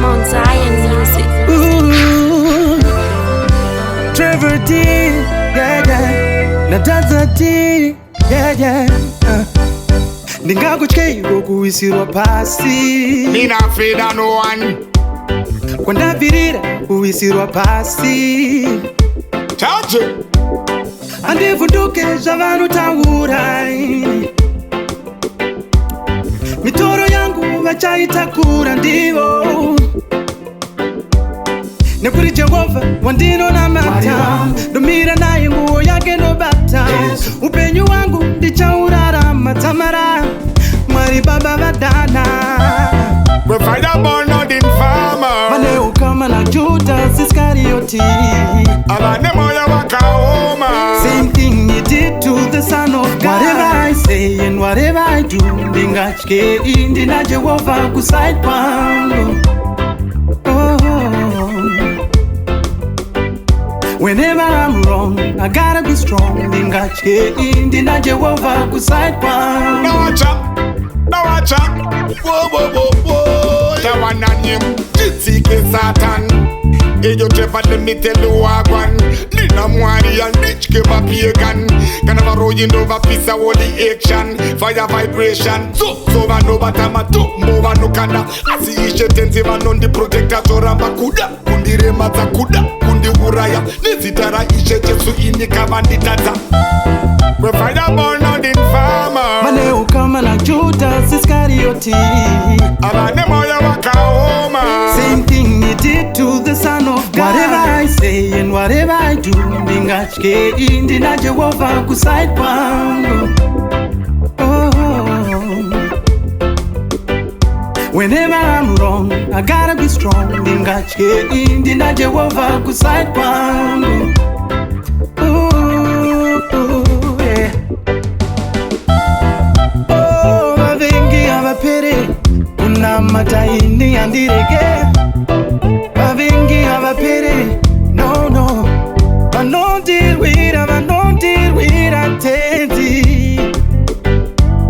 Mount Zion music. Ooh, Trevor D, yeah, yeah. Nadaza D, yeah, yeah. Ningakuchkeyo kuisirwa pasi. Mina afraid of no one. Kwandavirira kuisirwa pasi. Charge it. Andivunduke zvavanotaurai. Mitoro yangu vachaitakura ndivo. Nekuri Jehovha wandinonamata. Ndomira naye nguo yake nobata. Upenyu wangu ndichaurarama tamara. Mwari baba vadana. We fight a born out in farmer. Maneo kama na Judas Iscariot. Abane moya wakahoma. Same thing he did to the Son of God. Whatever I say and whatever I do, ndingachke indina Jehovah kuside kwangu. Whenever I'm wrong, I gotta be strong. Ndingachke indina Jehovah kuside kwangu. No watch out. Whoa, whoa, whoa, whoa. The one on him, Jitsike Satan. Eyo Trevor, let me tell you what one. Nina Mwari and Rich give a pagan. Can have a rolling over piece of all the action. Fire vibration. So man no batama to mova no kanda. Asi ishe tenziva non di protector zoramba kuda. Kundire mata kuda. Kundi uraya. Nezitara ishe jesu ini kamanditata. We find a born out in farmer. Maneo kama na Judas Iscariot. Abane moya wakahoma. Same thing he did to the Son of God. Whatever I say and whatever I do, ndingachke indina Jehovah kuside kwangu. Whenever I'm wrong, I gotta be strong. Ndingachke indina Jehovah kuside kwangu. Yeah. Oh, vavengi avapere una mataini andirege. Vavengi avapere no no. I don't deal with attention.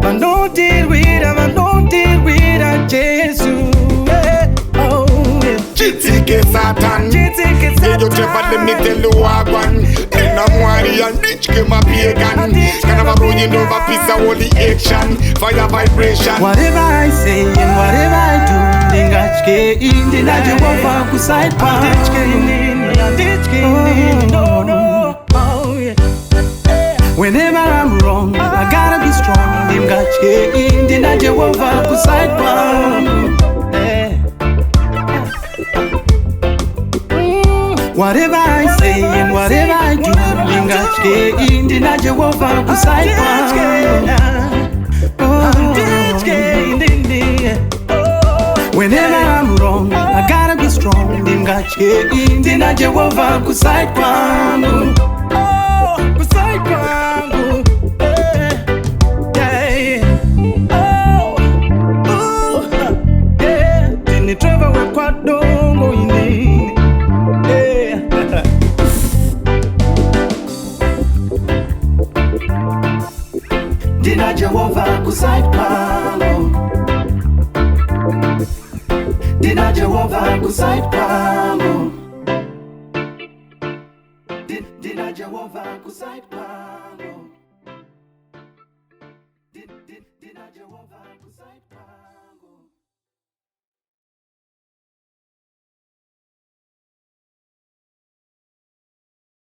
I don't deal with a Jesus. Oh yeah. Jitsike Satan. Eyo Trevor, let me tell you what one. Nina Mwari and Rich give a pagan. Can have a rolling over piece of holy action. Fire vibration. Whatever I say and whatever I do, ndingachke indina Jehovah kuside kwangu. Whenever I'm wrong, I gotta be strong. Ndingachke indina Jehovah kuside kwangu. Whatever I say and whatever I do, ndingachke indina Jehovah kuside kwangu. Whenever I'm wrong, I gotta be strong. Ndingachke indina Jehovah kuside kwangu. Kuside kwangu. Yeah. Oh, yeah. Dini Trevor we kwa dongo ini. Yeah. Ndina Jehovah kuside kwangu. Ndina Jehovah kuside kwangu. Ndina Jehovah kuside kwangu.